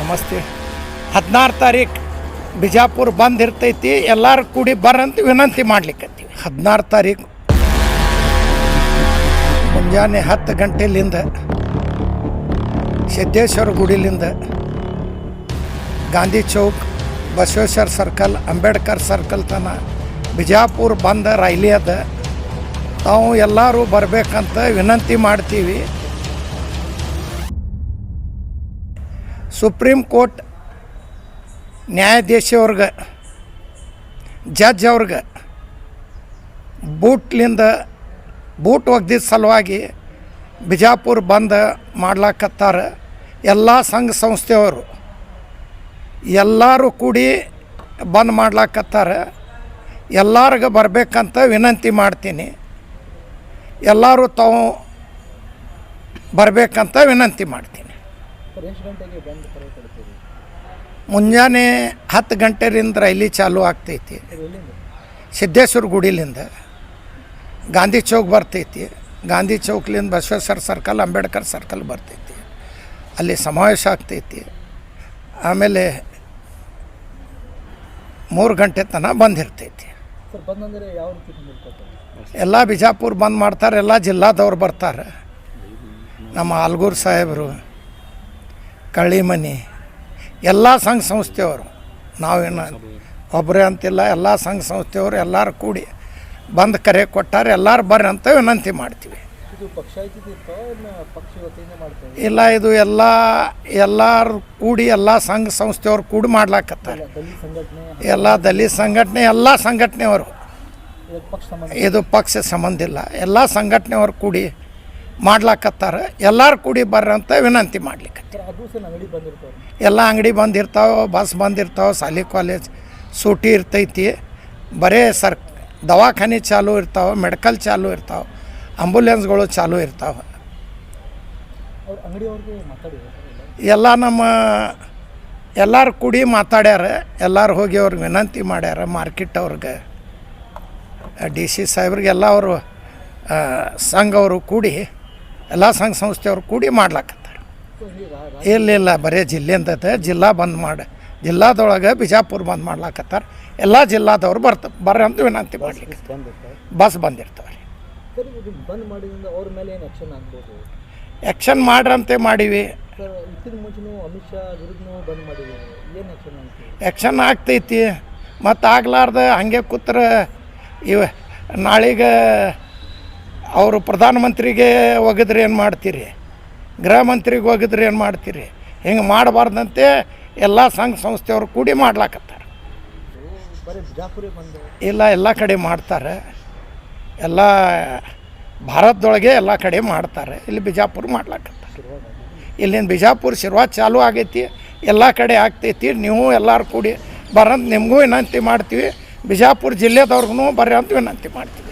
ನಮಸ್ತೆ. 16 ತಾರೀಕು ಬಿಜಾಪುರ ಬಂದ್ ಇರ್ತೈತಿ, ಎಲ್ಲರೂ ಕೂಡಿ ಬರ್ರಂತ ವಿನಂತಿ ಮಾಡ್ಲಿಕ್ಕತ್ತೀವಿ. 16 ತಾರೀಕು ಮುಂಜಾನೆ 10 ಗಂಟೆಲಿಂದ ಸಿದ್ದೇಶ್ವರ ಗುಡಿಲಿಂದ ಗಾಂಧಿ ಚೌಕ್, ಬಸವೇಶ್ವರ ಸರ್ಕಲ್, ಅಂಬೇಡ್ಕರ್ ಸರ್ಕಲ್ ತನ ಬಿಜಾಪುರ ಬಂದ ರೈಲಿ ಅದ. ತಾವು ಎಲ್ಲರೂ ಬರಬೇಕಂತ ವಿನಂತಿ ಮಾಡ್ತೀವಿ. ಸುಪ್ರೀಂ ಕೋರ್ಟ್ ನ್ಯಾಯಾಧೀಶವ್ರಿಗೆ, ಜಡ್ಜ್ ಅವ್ರಿಗೆ ಬೂಟ್ ಒಗ್ದಿದ್ದ ಸಲುವಾಗಿ ಬಿಜಾಪುರ ಬಂದ್ ಮಾಡ್ಲಾಕತ್ತಾರ. ಎಲ್ಲ ಸಂಘ ಸಂಸ್ಥೆಯವರು ಎಲ್ಲರೂ ಕೂಡಿ ಬಂದ್ ಮಾಡ್ಲಾಕತ್ತಾರ. ಎಲ್ಲರಿಗೆ ಬರಬೇಕಂತ ವಿನಂತಿ ಮಾಡ್ತೀನಿ. ಎಲ್ಲರೂ ತಾವು ಬರಬೇಕಂತ ವಿನಂತಿ ಮಾಡ್ತೀನಿ. ಮುಂಜಾನೆ 10 ಗಂಟೆಯಿಂದ ರೈಲಿ ಚಾಲೂ ಆಗ್ತೈತಿ. ಸಿದ್ದೇಶ್ವರ ಗುಡಿಲಿಂದ ಗಾಂಧಿ ಚೌಕ್ ಬರ್ತೈತಿ. ಗಾಂಧಿ ಚೌಕ್ಲಿಂದ ಬಸವೇಶ್ವರ ಸರ್ಕಲ್, ಅಂಬೇಡ್ಕರ್ ಸರ್ಕಲ್ ಬರ್ತೈತಿ. ಅಲ್ಲಿ ಸಮಾವೇಶ ಆಗ್ತೈತಿ. ಆಮೇಲೆ 3 ಗಂಟೆ ತನಕ ಬಂದಿರ್ತೈತಿ. ಎಲ್ಲ ಬಿಜಾಪುರ ಬಂದ್ ಮಾಡ್ತಾರೆ. ಎಲ್ಲ ಜಿಲ್ಲಾದವ್ರು ಬರ್ತಾರೆ. ನಮ್ಮ ಆಲ್ಗೂರು ಸಾಹೇಬರು, ಕಳ್ಳಿಮನಿ, ಎಲ್ಲ ಸಂಘ ಸಂಸ್ಥೆಯವರು, ನಾವೇನು ಒಬ್ಬರೇ ಅಂತಿಲ್ಲ, ಎಲ್ಲ ಸಂಘ ಸಂಸ್ಥೆಯವರು ಎಲ್ಲರೂ ಕೂಡಿ ಬಂದು ಕರೆ ಕೊಟ್ಟಾರೆ. ಎಲ್ಲರೂ ಬರ್ರಿ ಅಂತ ವಿನಂತಿ ಮಾಡ್ತೀವಿ. ಇಲ್ಲ, ಇದು ಎಲ್ಲರೂ ಕೂಡಿ ಎಲ್ಲ ಸಂಘ ಸಂಸ್ಥೆಯವ್ರು ಕೂಡಿ ಮಾಡ್ಲಾಕತ್ತಾರೆ. ಎಲ್ಲ ದಲಿತ ಸಂಘಟನೆ, ಎಲ್ಲ ಸಂಘಟನೆಯವರು, ಇದು ಪಕ್ಷ ಸಂಬಂಧ ಇಲ್ಲ, ಎಲ್ಲ ಸಂಘಟನೆಯವರು ಕೂಡಿ ಮಾಡ್ಲಾಕತ್ತಾರೆ. ಎಲ್ಲರೂ ಕೂಡಿ ಬರ್ರಿ ಅಂತ ವಿನಂತಿ ಮಾಡ್ಲಿಕ್ಕೆ. ಎಲ್ಲ ಅಂಗಡಿ ಬಂದಿರ್ತಾವೆ, ಬಸ್ ಬಂದಿರ್ತಾವೆ, ಶಾಲೆ ಕಾಲೇಜ್ ಸೂಟಿ ಇರ್ತೈತಿ. ಬರೇ ದವಾಖಾನೆ ಚಾಲೂ ಇರ್ತಾವೆ, ಮೆಡಿಕಲ್ ಚಾಲೂ ಇರ್ತಾವೆ, ಆಂಬುಲೆನ್ಸ್ಗಳು ಚಾಲೂ ಇರ್ತಾವೆ. ಎಲ್ಲ ನಮ್ಮ ಎಲ್ಲರೂ ಕೂಡಿ ಮಾತಾಡ್ಯಾರ. ಎಲ್ಲರೂ ಹೋಗಿ ಅವ್ರಿಗೆ ವಿನಂತಿ ಮಾಡ್ಯಾರ. ಮಾರ್ಕೆಟ್ ಅವ್ರಿಗೆ, DC ಸಾಹೇಬ್ರಿಗೆ, ಎಲ್ಲ ಅವರು ಸಂಘವರು ಕೂಡಿ, ಎಲ್ಲ ಸಂಘ ಸಂಸ್ಥೆಯವರು ಕೂಡಿ ಮಾಡ್ಲಾಕತ್ತಾರೆ. ಇಲ್ಲ, ಬರೀ ಜಿಲ್ಲೆಯಿಂದ ಜಿಲ್ಲಾ ಬಂದ್ ಜಿಲ್ಲಾದೊಳಗೆ ಬಿಜಾಪುರ ಬಂದ್ ಮಾಡ್ಲಾಕತ್ತಾರೆ. ಎಲ್ಲ ಜಿಲ್ಲಾದವ್ರು ಬರ್ರಿ ಅಂತ ವಿನಂತಿ ಮಾಡ್ಲಿಕ್ಕೆ. ಬಸ್ ಬಂದಿರ್ತಾವೆ. ಆ್ಯಕ್ಷನ್ ಮಾಡ್ರಂತೆ ಮಾಡೀವಿ. ಆ್ಯಕ್ಷನ್ ಆಗ್ತೈತಿ. ಮತ್ತು ಆಗ್ಲಾರ್ದ ಹಂಗೆ ಕೂತ್ರೆ ನಾಳೆಗೆ ಅವರು ಪ್ರಧಾನಮಂತ್ರಿಗೆ ಒಗಿದ್ರೆ ಏನು ಮಾಡ್ತೀರಿ, ಗೃಹ ಮಂತ್ರಿಗೆ ಒಗಿದ್ರೆ ಏನು ಮಾಡ್ತೀರಿ? ಹಿಂಗೆ ಮಾಡಬಾರ್ದಂತೆ ಎಲ್ಲ ಸಂಘ ಸಂಸ್ಥೆಯವರು ಕೂಡಿ ಮಾಡ್ಲಾಕತ್ತಾರೆ. ಇಲ್ಲ, ಎಲ್ಲ ಕಡೆ ಮಾಡ್ತಾರೆ. ಎಲ್ಲ ಭಾರತದೊಳಗೆ ಎಲ್ಲ ಕಡೆ ಮಾಡ್ತಾರೆ. ಇಲ್ಲಿ ಬಿಜಾಪುರ ಮಾಡ್ಲಾಕತ್ತಾರೆ. ಇಲ್ಲಿಂದ ಬಿಜಾಪುರ ಶುರುವಾತ್ ಚಾಲೂ ಆಗೈತಿ. ಎಲ್ಲ ಕಡೆ ಆಗ್ತೈತಿ. ನೀವು ಎಲ್ಲರೂ ಕೂಡಿ ಬರಂತ ನಿಮಗೂ ವಿನಂತಿ ಮಾಡ್ತೀವಿ. ಬಿಜಾಪುರ ಜಿಲ್ಲೆದವ್ರಿಗೂ ಬರ್ರಿ ಅಂತ ವಿನಂತಿ ಮಾಡ್ತೀವಿ.